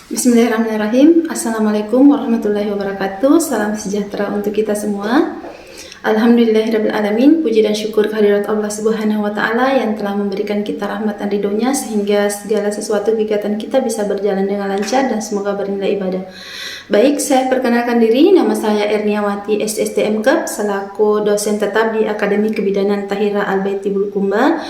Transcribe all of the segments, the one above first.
Bismillahirrahmanirrahim. Assalamualaikum warahmatullahi wabarakatuh. Salam sejahtera untuk kita semua. Alhamdulillahirrabbilalamin. Puji dan syukur kehadirat Allah Subhanahu wa Ta'ala yang telah memberikan kita rahmat dan ridhonya sehingga segala sesuatu kegiatan kita bisa berjalan dengan lancar dan semoga bernilai ibadah. Baik, saya perkenalkan diri. Nama saya Erniawati SSTM selaku dosen tetap di Akademi Kebidanan Tahira Al-Baiti Bulukumba.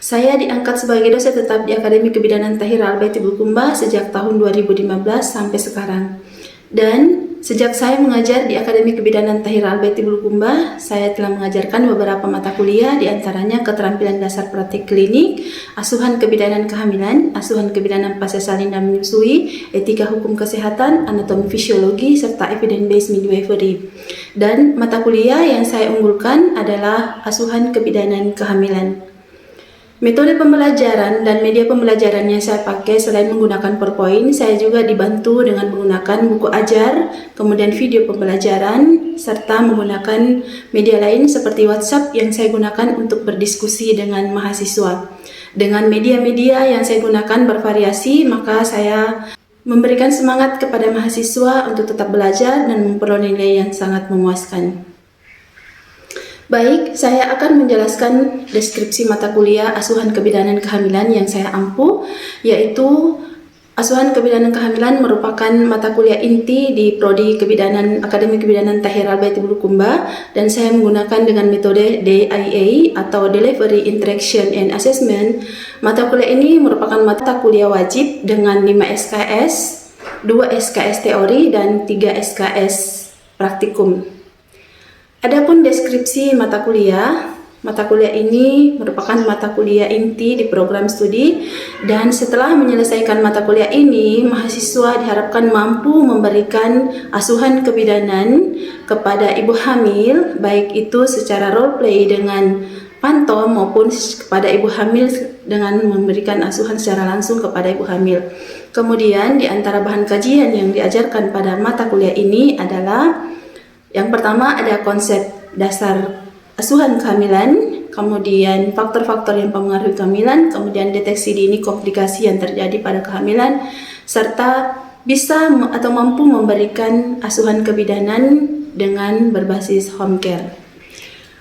Saya diangkat sebagai dosen tetap di Akademi Kebidanan Tahira Al-Baiti Bulukumba sejak tahun 2015 sampai sekarang. Dan sejak saya mengajar di Akademi Kebidanan Tahira Al-Baiti Bulukumba, saya telah mengajarkan beberapa mata kuliah, diantaranya keterampilan dasar praktik klinik, asuhan kebidanan kehamilan, asuhan kebidanan pasca salin dan menyusui, etika hukum kesehatan, anatomi fisiologi, serta evidence-based midwifery. Dan mata kuliah yang saya unggulkan adalah asuhan kebidanan kehamilan. Metode pembelajaran dan media pembelajaran yang saya pakai selain menggunakan PowerPoint, saya juga dibantu dengan menggunakan buku ajar, kemudian video pembelajaran, serta menggunakan media lain seperti WhatsApp yang saya gunakan untuk berdiskusi dengan mahasiswa. Dengan media-media yang saya gunakan bervariasi, maka saya memberikan semangat kepada mahasiswa untuk tetap belajar dan memperoleh nilai yang sangat memuaskan. Baik, saya akan menjelaskan deskripsi mata kuliah asuhan kebidanan kehamilan yang saya ampu, yaitu asuhan kebidanan kehamilan merupakan mata kuliah inti di Prodi Kebidanan Akademi Kebidanan Tahira Al-Baiti Bulukumba, dan saya menggunakan dengan metode DIA atau Delivery Interaction and Assessment. Mata kuliah ini merupakan mata kuliah wajib dengan 5 SKS, 2 SKS teori, dan 3 SKS praktikum. Adapun deskripsi mata kuliah ini merupakan mata kuliah inti di program studi, dan setelah menyelesaikan mata kuliah ini, mahasiswa diharapkan mampu memberikan asuhan kebidanan kepada ibu hamil, baik itu secara role play dengan pantom maupun kepada ibu hamil dengan memberikan asuhan secara langsung kepada ibu hamil. Kemudian di antara bahan kajian yang diajarkan pada mata kuliah ini adalah yang pertama ada konsep dasar asuhan kehamilan, kemudian faktor-faktor yang mempengaruhi kehamilan, kemudian deteksi dini komplikasi yang terjadi pada kehamilan, serta bisa atau mampu memberikan asuhan kebidanan dengan berbasis home care.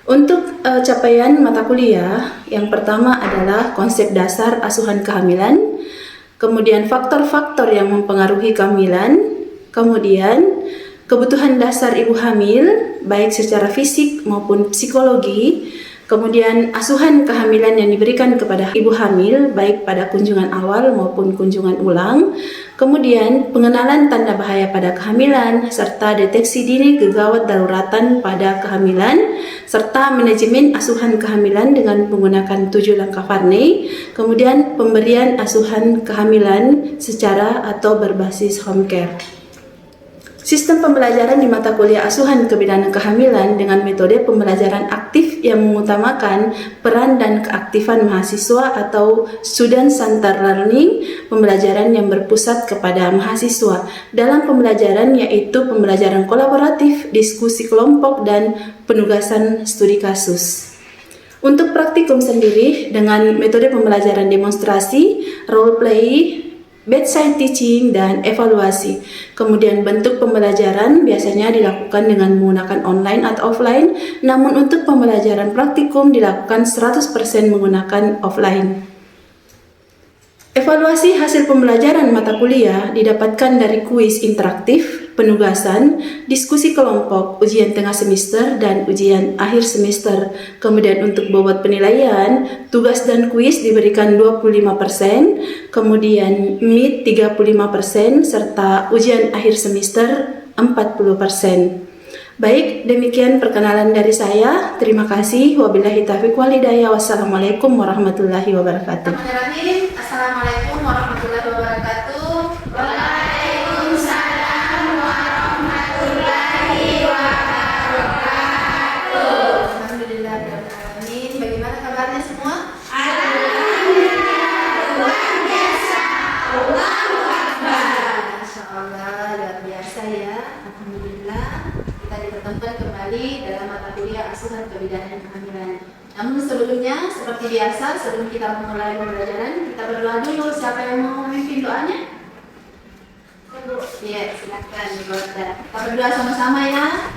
Untuk capaian mata kuliah, yang pertama adalah konsep dasar asuhan kehamilan, kemudian faktor-faktor yang mempengaruhi kehamilan, kemudian kebutuhan dasar ibu hamil, baik secara fisik maupun psikologi, kemudian asuhan kehamilan yang diberikan kepada ibu hamil, baik pada kunjungan awal maupun kunjungan ulang, kemudian pengenalan tanda bahaya pada kehamilan, serta deteksi dini gegawat daruratan pada kehamilan, serta manajemen asuhan kehamilan dengan menggunakan 7 langkah Varney, kemudian pemberian asuhan kehamilan secara atau berbasis home care. Sistem pembelajaran di mata kuliah asuhan kebidanan kehamilan dengan metode pembelajaran aktif yang mengutamakan peran dan keaktifan mahasiswa atau student-centered learning, pembelajaran yang berpusat kepada mahasiswa dalam pembelajaran, yaitu pembelajaran kolaboratif, diskusi kelompok, dan penugasan studi kasus. Untuk praktikum sendiri dengan metode pembelajaran demonstrasi, role play, bedside teaching, dan evaluasi. Kemudian bentuk pembelajaran biasanya dilakukan dengan menggunakan online atau offline, namun untuk pembelajaran praktikum dilakukan 100% menggunakan offline. Evaluasi hasil pembelajaran mata kuliah didapatkan dari kuis interaktif, penugasan, diskusi kelompok, ujian tengah semester, dan ujian akhir semester. Kemudian untuk bobot penilaian, tugas dan kuis diberikan 25%, kemudian MIT 35%, serta ujian akhir semester 40%. Baik, demikian perkenalan dari saya. Terima kasih. Wabillahi taufiq wal hidayah. Wassalamualaikum warahmatullahi wabarakatuh. Assalamualaikum warahmatullahi wabarakatuh. Waalaikumsalam warahmatullahi wabarakatuh. Alhamdulillahirrahmanirrahim. Bagaimana kabarnya semua? Alhamdulillah, luar biasa. Allahu Akbar. Masya Allah, luar biasa ya. Alhamdulillah, kita dipertemukan kembali dalam mata kuliah asuhan kebidanan kehamilan. Namun sebelumnya, seperti biasa, sebelum kita memulai pembelajaran, kita berdoa dulu. Siapa yang mau memimpin doanya? Iya, silakan Ibu Wardah. Kita berdoa sama-sama ya.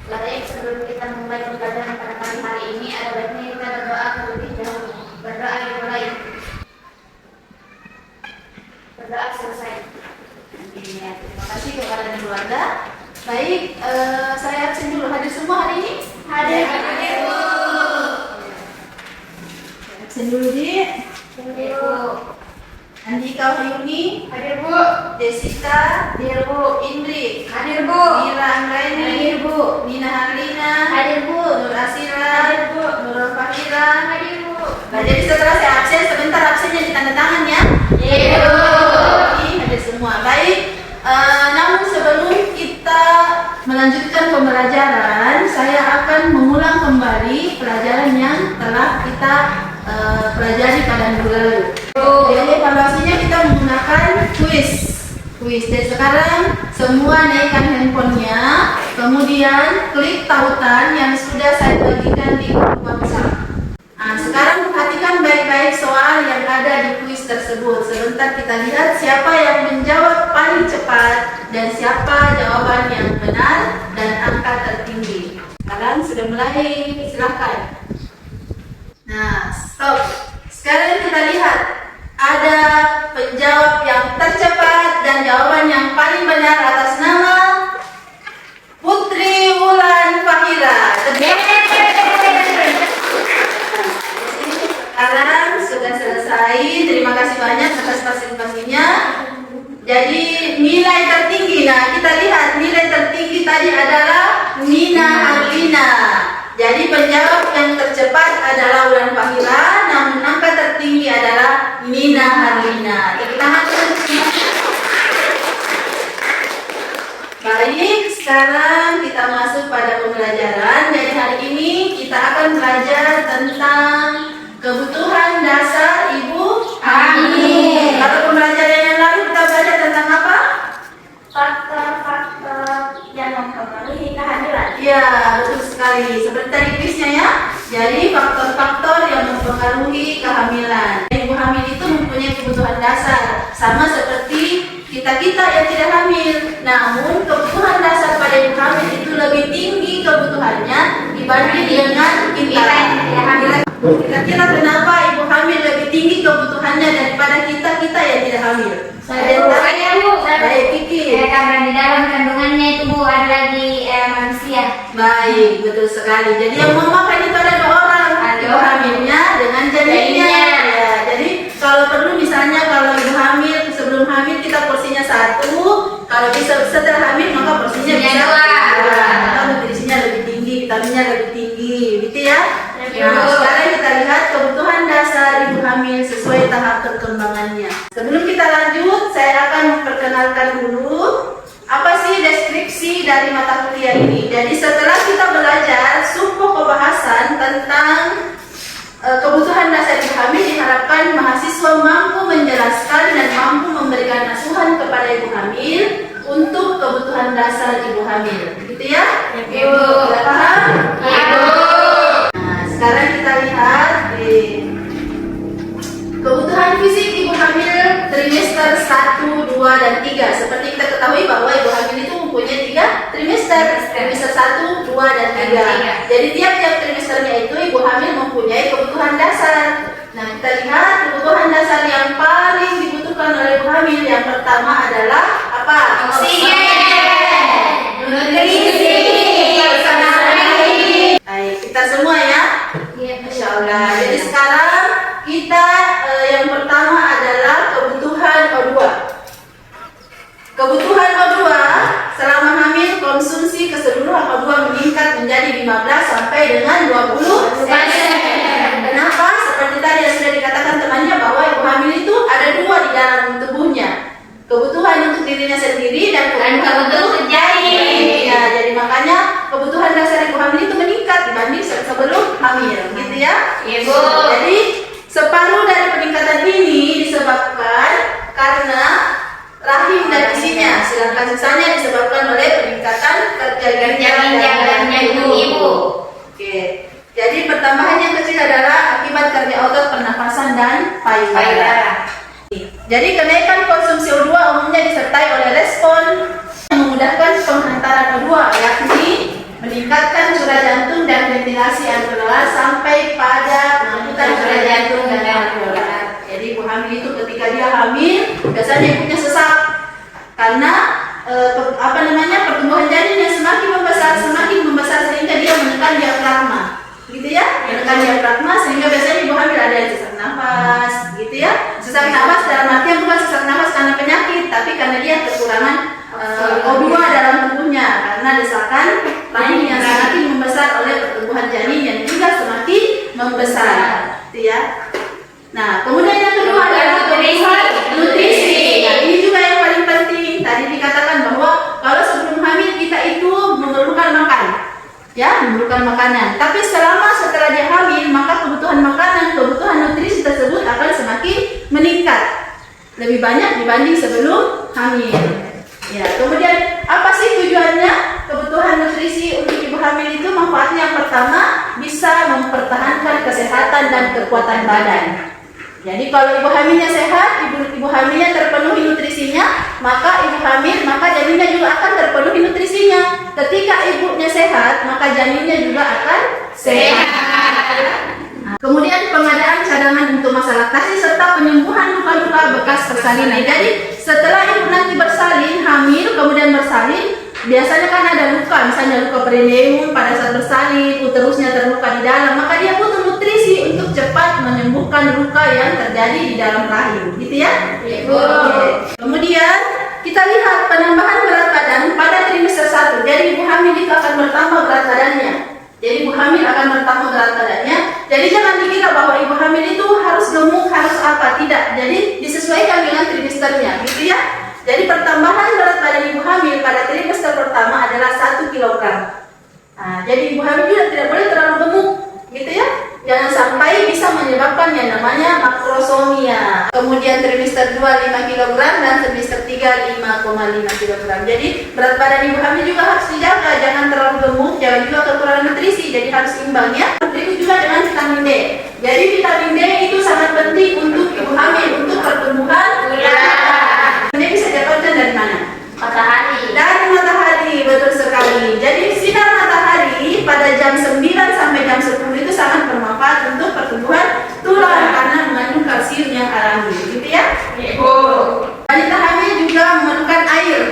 Baik, sebelum kita memulai pembelajaran pada pagi hari ini, ada baiknya kita berdoa terlebih dahulu. Berdoa dimulai. Berdoa selesai. Ya, terima kasih kepada Ibu Wardah. Baik, saya absen dulu. Hadir semua hari ini? Hadir. Bu. Absen dulu, Dik. Hadir, Bu. Andika Wahyuni, Hadir, Bu. Jessica, Hadir, Bu. Indri, Hadir, Bu. Mira Anggraini, Hadir, Bu. Nina Harlina, Hadir, Bu. Nur Asira, Hadir, Bu. Nurul Fahira. Hadir, Bu. Nah, jadi setelah saya absen, sebentar absennya ditanda tangan ya. Iya, Bu. Oke, hadir semua. Baik, namun sebelum kita melanjutkan pembelajaran, saya akan mengulang kembali pelajaran yang telah kita pelajari pada minggu lalu. Jadi evaluasinya kita menggunakan kuis. Dan sekarang semua naikkan handphonenya, kemudian klik tautan yang sudah saya bagikan di grup WhatsApp. Nah, sekarang perhatikan baik-baik soal yang ada di kuis tersebut. Sebentar kita lihat siapa yang menjawab paling cepat dan siapa jawaban yang benar dan angka tertinggi. Sekarang sudah mulai, silakan. Nah, stop. Sekarang kita lihat ada penjawab yang tercepat dan jawaban yang paling benar atas nama Putri Wulan Fahira. Sekarang sudah selesai. Terima kasih banyak atas partisipasinya. Jadi nilai tertinggi. Nah, kita lihat nilai tertinggi tadi adalah Nina Harlina. Jadi penjawab yang tercepat adalah Wulan Fahira, namun angka tertinggi adalah Nina Harlina. Tepuk tangan. Baik, sekarang kita masuk pada pembelajaran. Jadi hari ini kita akan belajar tentang kebutuhan dasar ibu hamil. Kalau pembelajaran yang lalu kita belajar tentang apa? Faktor-faktor yang mempengaruhi kehamilan. Ya, betul sekali. Seperti tadi kuisnya ya. Jadi faktor-faktor yang mempengaruhi kehamilan. Ibu hamil itu mempunyai kebutuhan dasar, sama seperti kita-kita yang tidak hamil. Namun kebutuhan dasar pada ibu hamil itu lebih tinggi kebutuhannya dibanding dengan kita yang hamil. Kira-kira kenapa ibu hamil lebih tinggi kebutuhannya daripada kita-kita yang tidak hamil? Saya Bu. Baik, Kiki. Karena di dalam kandungannya itu Bu ada di manusia. Baik, betul sekali. Jadi yang mau makan itu ada dua orang, ibu hamilnya dengan janinnya. Ya, jadi kalau perlu misalnya kalau ibu hamil sebelum hamil kita porsinya satu, kalau bisa setelah hamil maka porsinya bisa dua. Atau nutrisinya lebih tinggi, vitaminnya lebih tinggi, gitu ya. Nah, sekarang kita lihat kebutuhan dasar ibu hamil sesuai tahap perkembangannya. Sebelum kita lanjut, saya akan memperkenalkan dulu apa sih deskripsi dari mata kuliah ini. Jadi setelah kita belajar sub-pokok bahasan tentang kebutuhan dasar ibu hamil, diharapkan mahasiswa mampu menjelaskan dan mampu memberikan asuhan kepada ibu hamil untuk kebutuhan dasar ibu hamil. Gitu ya? Ibu, sudah paham? Ibu. Nah, sekarang kita lihat kebutuhan fisik ibu hamil trimester 1, 2, dan 3. Seperti kita ketahui bahwa ibu hamil itu mempunyai 3 trimester. Trimester 1, 2, dan 3. Jadi tiap-tiap trimesternya itu ibu hamil mempunyai kebutuhan dasar. Nah, kita lihat kebutuhan dasar yang paling dibutuhkan oleh ibu hamil. Yang pertama adalah apa? Oksigen. Nutrisi. Baik, kita semua ya. Iya, Masya Allah. Jadi sekarang kita yang pertama adalah kebutuhan O2. Kebutuhan O2 selama hamil konsumsi keseluruhan O2 meningkat menjadi 15 sampai dengan 20%. Kenapa? Seperti tadi yang sudah dikatakan temannya bahwa ibu hamil itu ada dua di dalam tubuhnya. Kebutuhan untuk dirinya sendiri dan kebutuhan untuk janin. Ya, jadi makanya kebutuhan dasar ibu hamil itu meningkat dibanding sebelum hamil, gitu ya. Ibu. Jadi separuh dari peningkatan ini disebabkan karena rahim dan isinya, sedangkan sisanya disebabkan oleh peningkatan kerja janinnya ibu. Oke. Jadi pertambahan yang kecil adalah akibat kerja otot pernapasan dan payudara. Jadi kenaikan konsumsi O2 umumnya disertai oleh respon yang memudahkan penghantaran O2, yakni meningkatkan curah jantung dan ventilasi alveolar sampai pada penumpukan curah jantung dan alveolar. Jadi ibu hamil itu ketika dia hamil biasanya ibunya sesak karena pertumbuhan janinnya semakin membesar sehingga dia menekan diafragma, gitu ya, menekan diafragma sehingga biasanya ibu hamil ada yang sesak nafas, gitu ya. Sesak nafas dalam artian bukan sesak nafas karena penyakit, tapi karena dia kekurangan O2 dalam tubuhnya karena desakan rahim yang semakin membesar oleh pertumbuhan janin yang juga semakin membesar, gitu ya. Nah, kemudian yang kedua adalah kebutuhan nutrisi. Nah, ini juga yang paling penting. Tadi dikatakan bahwa kalau sebelum hamil kita itu memerlukan makan, ya, memerlukan makanan. Tapi setelah dia hamil, maka kebutuhan makanan, kebutuhan nutrisi tersebut akan semakin meningkat, lebih banyak dibanding sebelum hamil. Ya, kemudian apa sih tujuannya kebutuhan nutrisi untuk ibu hamil itu? Manfaatnya yang pertama bisa mempertahankan kesehatan dan kekuatan badan. Jadi kalau ibu hamilnya sehat, ibu hamilnya terpenuhi nutrisinya, maka janinnya juga akan terpenuhi nutrisinya. Ketika ibunya sehat, maka janinnya juga akan sehat. Nah, kemudian pengadaan cadangan untuk masa laktasi serta penyembuhan luka-luka bekas persalinan. Jadi setelah ibu nanti bersalin, hamil, kemudian bersalin, biasanya kan ada luka, misalnya luka perineum pada saat bersalin, uterusnya terluka di dalam, maka dia butuh nutrisi untuk cepat menyembuhkan luka yang terjadi di dalam rahim, gitu ya? Ibu. Kemudian kita lihat penambahan berat badan pada trimester 1. Jadi ibu hamil itu akan bertambah berat badannya. Jadi ibu hamil akan bertambah berat badannya. Jadi jangan dikira bahwa ibu hamil itu harus gemuk, harus apa, tidak. Jadi disesuaikan dengan trimesternya, gitu ya. Jadi pertambahan berat badan ibu hamil pada trimester pertama adalah 1 kg. Nah, jadi ibu hamil juga tidak boleh terlalu gemuk, gitu ya. Jangan sampai bisa menyebabkan yang namanya makrosomia. Kemudian trimester 2 5 kg dan trimester 3 5,5 kg. Jadi berat badan ibu hamil juga harus dijaga, jangan terlalu gemuk, jangan juga kekurangan nutrisi. Jadi harus imbang ya. Berikut juga dengan vitamin D. Jadi vitamin D itu sangat penting untuk ibu hamil untuk pertumbuhan. Ini bisa didapatkan dari mana? Matahari. Dari matahari, betul sekali. Jadi sinar matahari pada jam 9 sampai jam 10 itu sangat bermanfaat untuk pertumbuhan tulang karena mengandung kalsium yang alami, gitu ya? Ibu. Wanita hamil juga memerlukan air.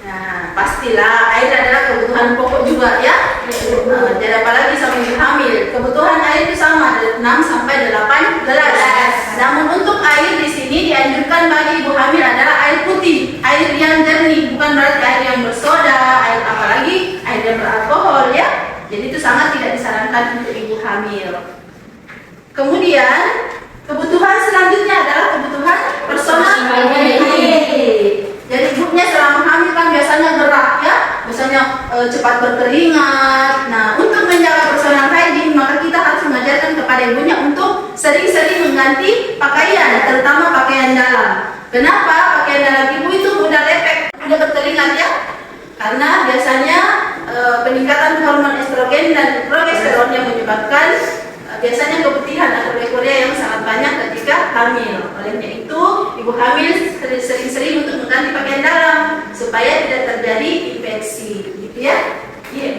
Nah, pastilah air adalah kebutuhan pokok juga ya. Jadi apalagi sama ibu hamil, kebutuhan air itu sama 6 sampai 8 gelas. Namun untuk air di sini dianjurkan bagi ibu hamil adalah air putih, air yang jernih, bukan berarti air yang bersoda, air apalagi air yang beralkohol ya. Jadi itu sangat tidak disarankan untuk ibu hamil. Kemudian kebutuhan selanjutnya adalah kebutuhan personal hygiene. Jadi ibunya selama hamil kan biasanya gerak ya, biasanya cepat berkeringat. Nah, untuk menjaga personal hygiene maka kita harus mengajarkan kepada ibunya untuk sering-sering mengganti pakaian, terutama pakaian dalam. Kenapa? Pakaian dalam ibu itu mudah lepek, mudah berkeringat ya. Karena biasanya peningkatan hormon estrogen dan progesteron yang menyebabkan biasanya keputihan atau leukoria yang sangat banyak ketika hamil. Olehnya itu, ibu hamil sering-sering untuk mengganti pakaian dalam supaya tidak terjadi infeksi, gitu ya.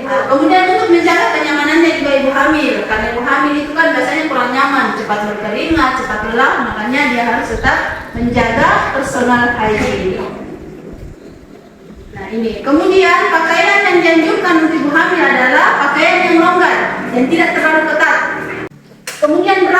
Nah, kemudian untuk menjaga kenyamanannya juga ibu hamil, karena ibu hamil itu kan biasanya kurang nyaman, cepat berkeringat, cepat lelah, makanya dia harus tetap menjaga personal hygiene. Nah ini, kemudian pakaian yang dianjurkan untuk ibu hamil adalah pakaian yang longgar dan tidak terlalu ketat. Kemudian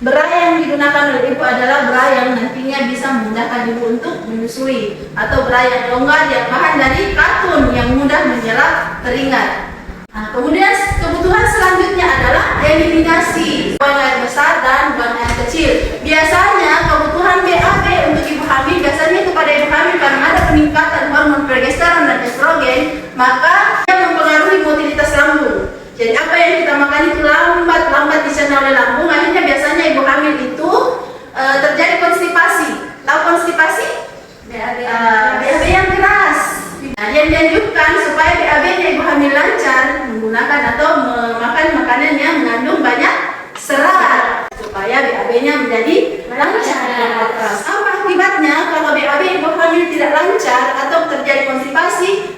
bra yang digunakan oleh ibu adalah bra yang nantinya bisa memudahkan ibu untuk menyusui, atau bra yang longgar yang bahan dari katun yang mudah menyerap keringat. Nah, kemudian kebutuhan selanjutnya adalah eliminasi buang air besar dan buang air kecil. Biasanya kebutuhan BAB untuk ibu hamil biasanya kepada ibu hamil karena ada peningkatan hormon progesteron dan estrogen, maka dia mempengaruhi motilitas lambung. Jadi apa yang kita makan itu lambat dicerna oleh lambung, akhirnya biasanya ibu hamil itu terjadi konstipasi. Tahu konstipasi? BAB yang keras. Nah, yang dianjurkan supaya BAB-nya ibu hamil lancar menggunakan atau memakan makanan yang mengandung banyak serat supaya BAB-nya menjadi lancar.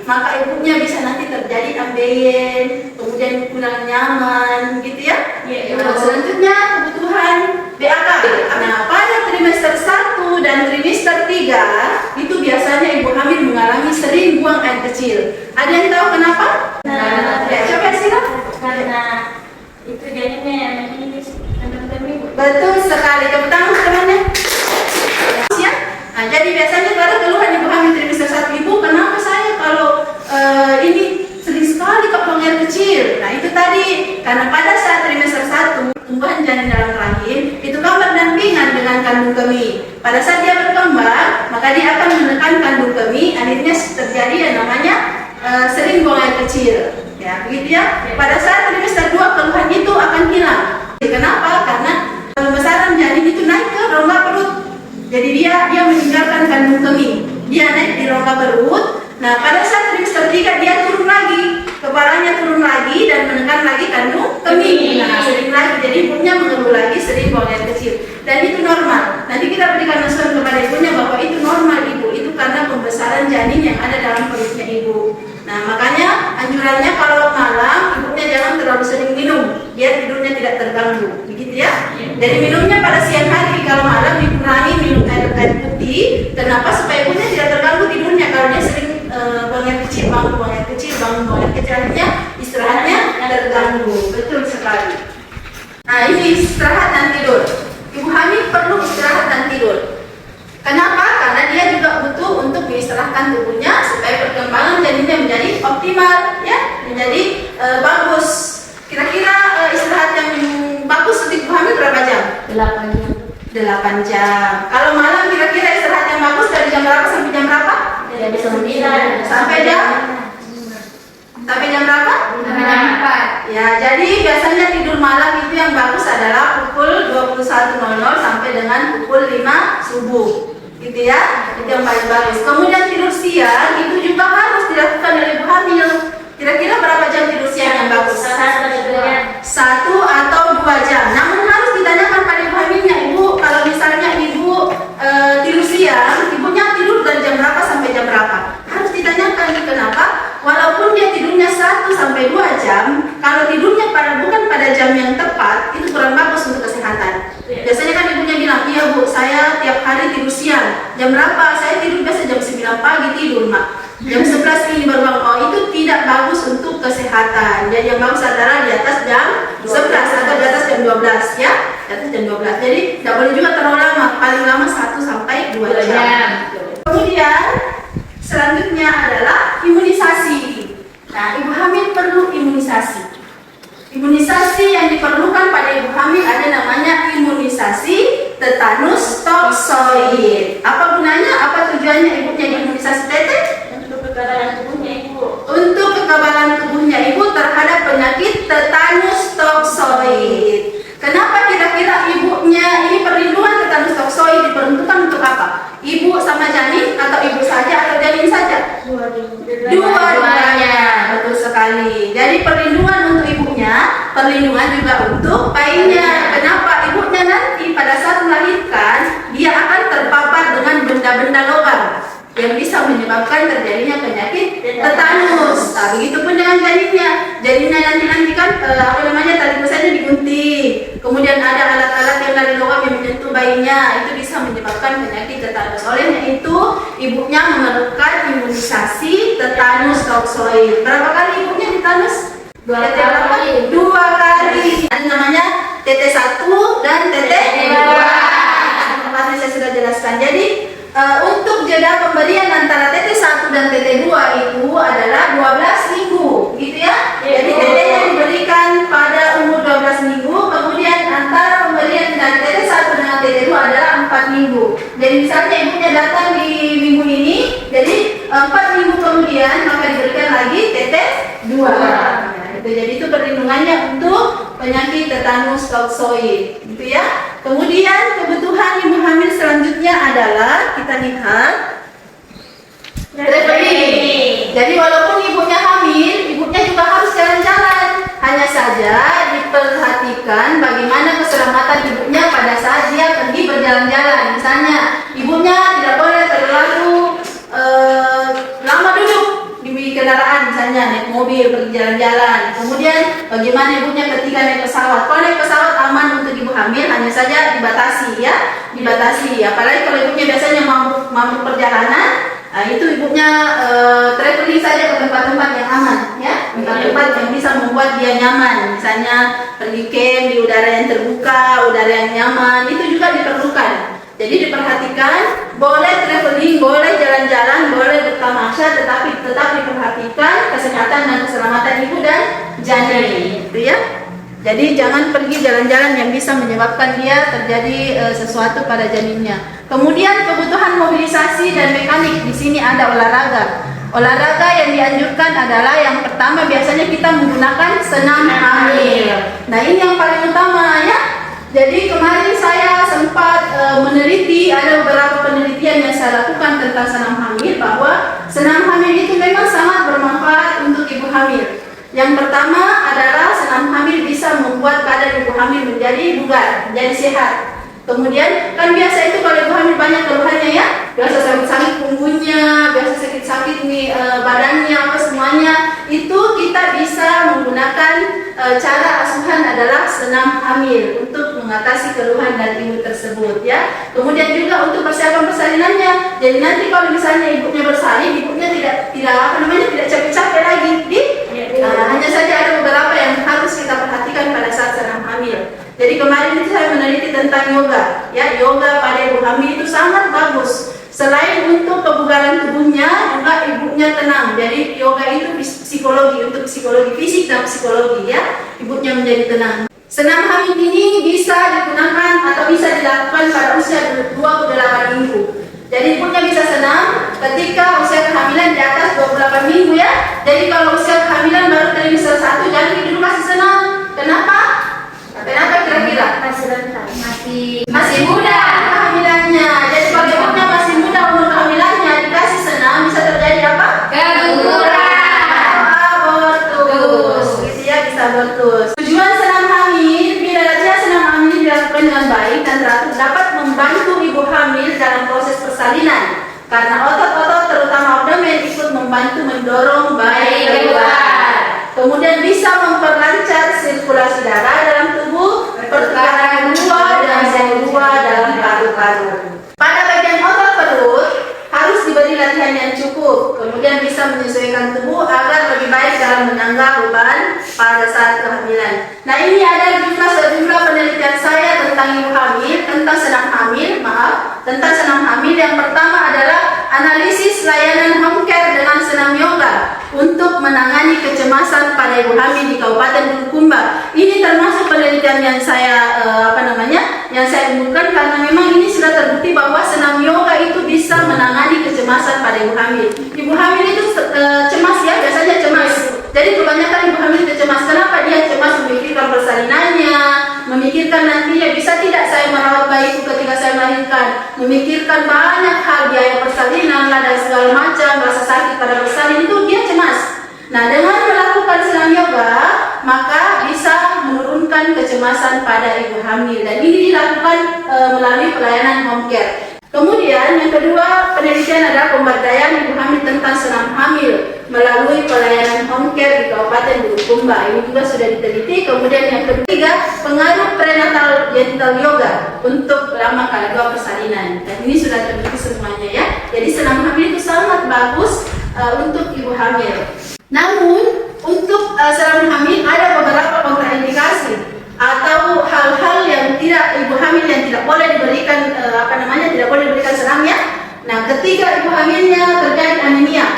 maka ibunya bisa nanti terjadi ambeien, kemudian kurang nyaman, gitu ya. Selanjutnya kebutuhan BAK. Nah, pada trimester 1 dan trimester 3 itu biasanya ibu hamil mengalami sering buang air kecil. Ada yang tahu kenapa? Ya, coba silah. Karena itu jadinya yang ini teman-teman. Betul sekali. Tepuk tangan temannya. Ya. Nah, jadi biasanya pada keluhan ibu hamil trimester 1, ibu kenapa saya kalau ini sering sekali kok buang air kecil. Nah, itu tadi karena pada saat trimester 1 pertumbuhan janin dalam rahim itu kan berdampingan dengan kandung kemih. Pada saat dia berkembang, maka dia akan menekan kandung kemih, akhirnya terjadi yang namanya sering buang air kecil. Ya, begitu ya. Pada saat trimester 2 keluhan itu akan hilang. Kenapa? Karena pembesaran janin itu naik ke rongga perut. Jadi dia meninggalkan kandung kemih. Dia naik di rongga perut. Nah, pada saat trimester 3 dia turun lagi, kepalanya turun lagi dan menekan lagi kandung kemih. Nah, sering lagi, jadi ibunya mengeluh lagi sering buang air kecil. Dan itu normal. Nanti kita berikan masukan kepada ibunya bahwa itu normal ibu, itu karena pembesaran janin yang ada dalam perutnya ibu. Nah, makanya anjurannya kalau malam ibunya jangan terlalu sering minum, biar tidurnya tidak terganggu, begitu ya. Jadi minumnya pada siang hari, kalau malam dikurangi minum air putih. Kenapa? Supaya ibunya tidak terganggu tidurnya. Kalau dia sering buang air kecil, buang air kecil, buang air kecil, akhirnya istirahatnya terganggu. Betul sekali. Nah, ini istirahat dan tidur. Ibu hamil perlu istirahat dan tidur. Kenapa? Karena dia juga butuh untuk diistirahatkan tubuhnya supaya perkembangan janinnya menjadi optimal, ya, menjadi bagus. Kira-kira istirahat yang bagus untuk ibu hamil berapa jam? 8 jam. 8 jam. Kalau malam kira-kira istirahat yang bagus dari jam berapa sampai jam berapa? Dari 9 sampai jam berapa? Sampai jam 4. Ya, jadi biasanya tidur malam itu yang bagus adalah pukul 21.00 sampai dengan pukul 5 subuh. Gitu ya, itu yang paling bagus. Kemudian tidur siang itu juga harus dilakukan oleh ibu hamil. Kira-kira berapa jam tidur siang yang bagus? 1 atau 2 jam. Namun harus ditanyakan pada ibu hamilnya, ibu kalau misalnya ibu tidur siang, ibunya tidur dari jam berapa sampai jam berapa? Harus ditanyakan. Kenapa? Walaupun dia tidurnya 1 sampai 2 jam, kalau tidurnya bukan pada jam yang tepat, itu kurang bagus untuk kesehatan. Biasanya kan ibunya bilang, iya bu, saya tiap hari tidur siang. Jam berapa? Saya tidur biasa jam 9 pagi tidur, mak. Jam 11 ini baru bangun. Oh, itu tidak bagus untuk kesehatan. Jadi yang bagus adalah di atas jam 11 atau di atas jam 12 ya. Di atas jam 12. Jadi tidak boleh juga terlalu lama. Paling lama 1 sampai 2 jam. Kemudian selanjutnya adalah imunisasi. Nah, ibu hamil perlu imunisasi. Imunisasi yang diperlukan pada ibu hamil ada namanya imunisasi tetanus toksoid. Apa gunanya? Apa tujuannya ibunya diimunisasi teteh? Untuk kekebalan tubuhnya ibu. Untuk kekebalan tubuhnya ibu terhadap penyakit tetanus toksoid. Kenapa kira-kira ibunya ini perlindungan tetanus toksoid diperuntukkan untuk apa? Ibu sama janin atau ibu saja atau janin saja? Dua-duanya. Betul sekali. Jadi perlindungan untuk ibunya, perlindungan juga untuk bayinya. Kenapa? Ibunya nanti pada saat melahirkan dia akan terpapar dengan benda-benda logam yang bisa menyebabkan terjadinya penyakit tetanus. Nah, begitu pun dengan janinnya. Janinnya nanti kan tali pusatnya digunting. Kemudian ada alat-alat yang dari logam yang menyentuh bayinya, itu bisa menyebabkan penyakit tetanus. Olehnya itu, ibunya memerlukan imunisasi tetanus toksoid. Berapa kali ibunya tetanus? 2 kali. 2 kali. Ada namanya TT1 dan TT2. Tadi saya sudah jelaskan. Jadi untuk jeda pemberian antara TT1 dan TT2 itu adalah 12 minggu, gitu ya. Jadi TT-nya diberikan pada umur 12 minggu, kemudian antara pemberian dari TT1 dengan TT2 adalah 4 minggu. Jadi misalnya ibunya datang di minggu ini, jadi 4 minggu kemudian maka diberikan lagi TT2. Jadi itu perlindungannya untuk penyakit tetanus toksoid, gitu ya. Kemudian kebutuhan ibu hamil selanjutnya adalah kita lihat traveling. Jadi walaupun ibunya hamil, ibunya juga harus jalan-jalan. Hanya saja diperhatikan bagaimana keselamatan ibunya pada saat dia pergi berjalan-jalan. Misalnya ibunya tidak boleh terlalu lama duduk, diberikan mobil, pergi jalan-jalan. Kemudian bagaimana ibunya ketika naik pesawat? Kalau naik pesawat aman untuk ibu hamil, hanya saja dibatasi ya, dibatasi. Apalagi kalau ibunya biasanya mampu perjalanan, nah, itu ibunya traveling saja ke tempat-tempat yang aman ya, tempat-tempat yang bisa membuat dia nyaman. Misalnya pergi camp di udara yang terbuka, udara yang nyaman, itu juga diperlukan. Jadi diperhatikan, boleh traveling, boleh jalan-jalan, boleh bertamasya, tetapi tetap diperhatikan kesehatan dan keselamatan ibu dan janin, gitu ya. Jadi jangan pergi jalan-jalan yang bisa menyebabkan dia terjadi sesuatu pada janinnya. Kemudian kebutuhan mobilisasi dan mekanik, di sini ada olahraga. Olahraga yang dianjurkan adalah yang pertama biasanya kita menggunakan senam hamil. Nah ini yang paling utama ya. Jadi kemarin saya sempat meneliti, ada beberapa penelitian yang saya lakukan tentang senam hamil, bahwa senam hamil itu memang sangat bermanfaat untuk ibu hamil. Yang pertama adalah senam hamil bisa membuat badan ibu hamil menjadi bugar, menjadi sehat. Kemudian kan biasa itu kalau ibu hamil banyak keluhannya ya, biasa sakit-sakit punggungnya, biasa sakit-sakit nih badannya, apa semuanya, itu kita bisa menggunakan cara asuhan adalah senam hamil untuk mengatasi keluhan dan ibu tersebut ya. Kemudian juga untuk persiapan persalinannya. Jadi nanti kalau misalnya ibunya bersalin, ibunya tidak capek-capek lagi. Hanya saja ada beberapa yang harus kita perhatikan pada saat senam hamil. Jadi kemarin itu saya meneliti tentang yoga ya, yoga pada ibu hamil itu sangat bagus. Selain untuk kebugaran tubuhnya, juga ibunya tenang. Jadi yoga itu psikologi, untuk psikologi fisik dan psikologi ya, ibunya menjadi tenang. Senam hamil ini bisa digunakan atau bisa dilakukan pada usia 28 minggu. Jadi ibunya bisa senam ketika usia kehamilan di atas 28 minggu ya. Jadi kalau usia kehamilan baru trimester 1, jangan dulu kasih senam. Kenapa? Kenapa kira-kira? Masih muda kehamilannya. Jadi kalau ibunya masih muda umur kehamilannya, dikasih senam bisa terjadi apa? Keguguran. Abortus. Gitu ya, bisa abortus. Tujuan senam hamil, bila saja senam hamil dilakukan dengan baik dan teratur, dapat membantu ibu hamil dalam proses persalinan. Karena otot-otot terutama abdomen ikut membantu mendorong bayi keluar. Kemudian bisa memperlancar sirkulasi darah dalam tubuh, pertukaran gua dan sel gua dalam paru-paru. Pada bagian otot perut harus diberi latihan yang cukup. Kemudian bisa menyesuaikan tubuh agar lebih baik dalam menangga beban pada saat kehamilan. Nah ini ada sejumlah penelitian saya tentang ibu hamil, tentang senam hamil. Yang pertama adalah analisis layanan home care dengan senam yoga untuk menangani kecemasan pada ibu hamil di Kabupaten Bulukumba. Ini termasuk penelitian yang saya unggulkan karena memang ini sudah terbukti bahwa senam yoga itu bisa menangani kecemasan pada ibu hamil. Ibu hamil itu cemas ya, biasanya cemas. Jadi kebanyakan ibu hamil itu cemas. Kenapa dia cemas? Memikirkan persalinannya, memikirkan nantinya bisa tidak saya merawat bayiku ketika saya melahirkan, memikirkan banyak hal, biaya persalinan lah dan segala macam, rasa sakit pada persalin, itu dia cemas. Nah dengan melakukan senam yoga maka bisa menurunkan kecemasan pada ibu hamil, dan ini dilakukan melalui pelayanan home care. Kemudian yang kedua, penelitian adalah pemberdayaan ibu hamil tentang senam hamil melalui pelayanan home care di Kabupaten Bulukumba. Ini juga sudah diteliti. Kemudian yang ketiga, pengaruh prenatal gentle yoga untuk lama kala persalinan. Dan ini sudah terbukti semuanya ya. Jadi senam hamil itu sangat bagus untuk ibu hamil. Namun untuk senam hamil ada beberapa kontraindikasi atau hal-hal yang ibu hamil yang tidak boleh diberikan tidak boleh diberikan senam ya. Nah, ketika ibu hamilnya terjadi anemia,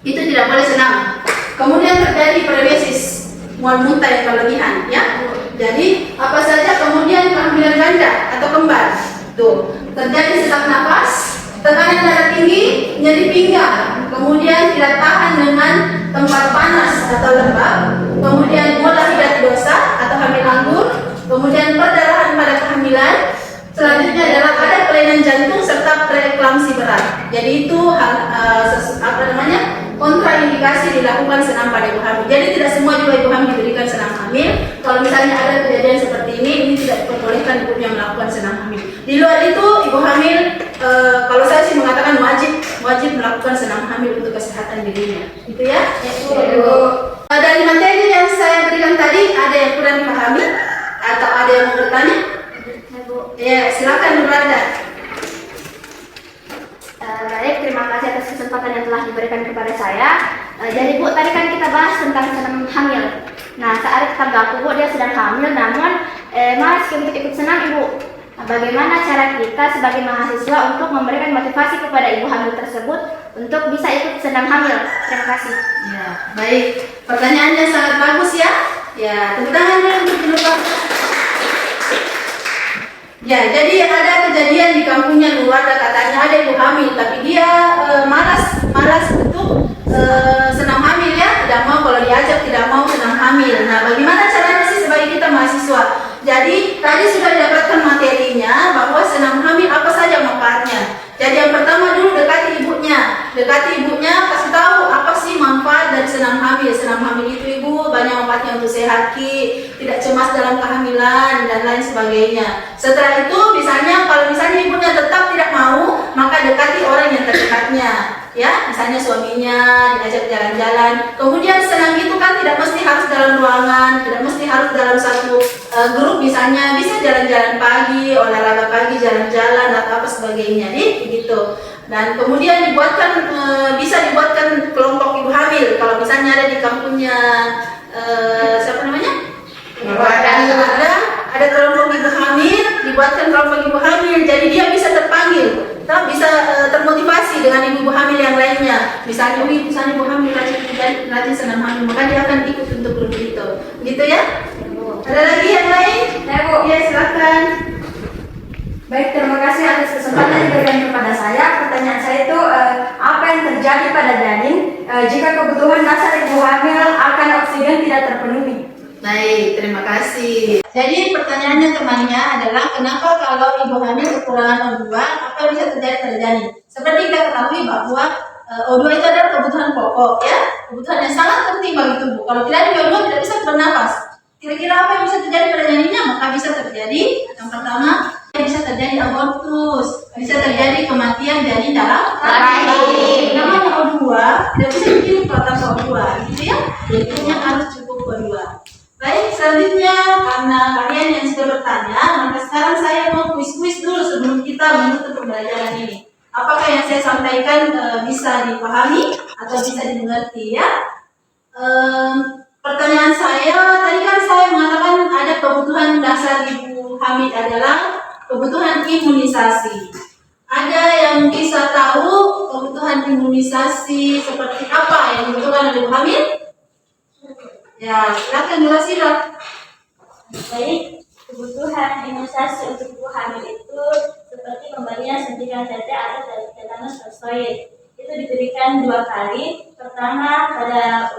itu tidak boleh senam. Kemudian terjadi paremesis, mual muntah yang berlebihan ya. Jadi apa saja, kemudian kehamilan ganda atau kembar. Tuh, terjadi sesak nafas, tekanan darah tinggi, nyeri pinggang, kemudian tidak tahan dengan tempat panas atau lembab, kemudian mulai tidak dosa atau hamil anggur, kemudian perdarahan pada kehamilan. Selanjutnya adalah ada kelainan jantung serta preeklamsi berat. Jadi itu kontraindikasi dilakukan senam pada ibu hamil. Jadi tidak semua juga ibu hamil diberikan senam hamil. Kalau misalnya ada kejadian seperti ini tidak diperbolehkan ibu yang melakukan senam hamil. Di luar itu ibu hamil kalau saya sih mengatakan wajib melakukan melakukan senam hamil untuk kesehatan dirinya. Itu ya? Ibu. Dari materi yang saya berikan tadi, ada yang kurang dipahami? Atau ada yang mau bertanya? Ya, silakan Nurada. Baik, terima kasih atas kesempatan yang telah diberikan kepada saya. Jadi Bu, tadi kan kita bahas tentang senam hamil. Nah, saat tetanggaku Bu, dia sedang hamil, namun malas untuk ikut senam Ibu. Nah, bagaimana cara kita sebagai mahasiswa untuk memberikan motivasi kepada ibu hamil tersebut untuk bisa ikut senam hamil? Terima kasih. Ya, baik. Pertanyaannya sangat bagus ya. Ya, tepuk tangan dulu untuk Nurada. Ya, jadi ada kejadian di kampungnya Nurada, katanya ada ibu hamil, tapi dia malas untuk senam hamil ya, tidak mau kalau diajak, tidak mau senam hamil. Nah, bagaimana caranya sih sebagai kita mahasiswa? Jadi tadi sudah didapatkan materinya bahwa senam hamil apa saja manfaatnya. Jadi yang pertama dulu dekati ibunya, kasih tahu apa sih manfaat dari senam hamil. Senam hamil itu ibu banyak manfaatnya untuk sehat, tidak cemas dalam kehamilan dan lain sebagainya. Setelah itu misalnya kalau misalnya ibunya tetap tidak mau, maka dekati orang yang terdekatnya. Ya, misalnya suaminya diajak jalan-jalan. Kemudian senam itu kan tidak mesti harus dalam ruangan, tidak mesti harus dalam satu grup, misalnya bisa jalan-jalan pagi, olahraga pagi, jalan-jalan atau apa sebagainya, begitu. Dan kemudian bisa dibuatkan kelompok ibu hamil. Kalau misalnya ada di kampungnya siapa namanya? Ada kelompok ibu hamil, dibuatkan kelompok ibu hamil, jadi dia bisa terpanggil. Bisa termotivasi dengan ibu hamil yang lainnya. Misalnya ibu hamil rajin senam hamil, maka dia akan ikut untuk grup itu. Gitu ya? Ada lagi yang lain? Ya Bu. Ya, silakan. Baik, terima kasih atas kesempatan yang diberikan kepada saya. Pertanyaan saya itu apa yang terjadi pada janin jika kebutuhan dasar ibu hamil akan oksigen tidak terpenuhi? Baik, terima kasih. Jadi pertanyaannya temannya adalah kenapa kalau ibu hamil kekurangan O2, apa yang bisa terjadi pada janin? Seperti kita ketahui bahwa O2 itu adalah kebutuhan pokok ya, kebutuhan yang sangat penting bagi tubuh. Kalau tidak ada O2 tidak bisa bernapas. Kira-kira apa yang bisa terjadi pada janinnya? Maka bisa terjadi yang pertama, bisa terjadi abortus, bisa terjadi kematian janin dalam rahim. Namanya O2 tidak bisa dikirim ke atas O2, gitu ya. Jadinya harus cukup O2. Baik, selanjutnya karena kalian yang sudah bertanya, maka sekarang saya mau kuis-kuis dulu sebelum kita menutup pembelajaran ini. Apakah yang saya sampaikan bisa dipahami atau bisa dimengerti ya? Pertanyaan saya, tadi kan saya mengatakan ada kebutuhan dasar ibu hamil adalah kebutuhan imunisasi. Ada yang bisa tahu kebutuhan imunisasi seperti apa yang dibutuhkan oleh ibu hamil? Ya, silakan jelasin dong. Baik, kebutuhan imunisasi untuk ibu hamil itu seperti pemberian suntikan TT atau tetanus toxoid. Itu diberikan 2 kali. Pertama pada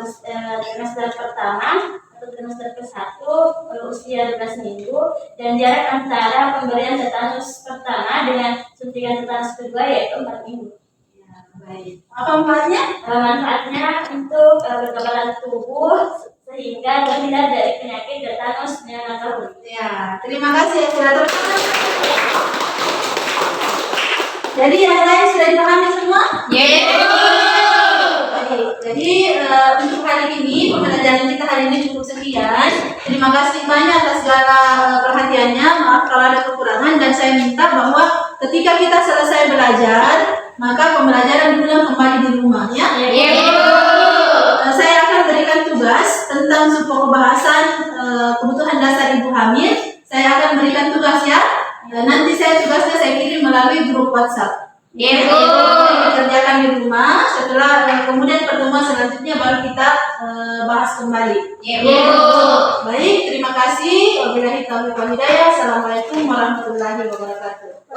trimester pertama atau trimester ke-1 usia 12 minggu, dan jarak antara pemberian tetanus pertama dengan suntikan tetanus kedua yaitu 4 minggu. Ya, baik. Apa manfaatnya? Manfaatnya untuk kekebalan tubuh sehingga terhindar dari penyakit tetanus neonatal. Ya, terima kasih ya sudah terpahami. Jadi yang lain sudah dipahami semua? Jadi untuk kali ini pembelajaran kita hari ini cukup sekian. Terima kasih banyak atas segala perhatiannya. Maaf kalau ada kekurangan, dan saya minta bahwa ketika kita selesai belajar, maka pembelajaran diulang kembali di rumah ya. Saya akan berikan tugas tentang pokok bahasan kebutuhan dasar ibu hamil. Saya akan berikan tugas ya. Nanti tugasnya saya kirim melalui grup WhatsApp. Kerjakan di rumah. Setelah kemudian pertemuan selanjutnya baru kita bahas kembali. Baik, terima kasih. Wabillahi taufiq wal hidayah. Assalamualaikum warahmatullahi wabarakatuh.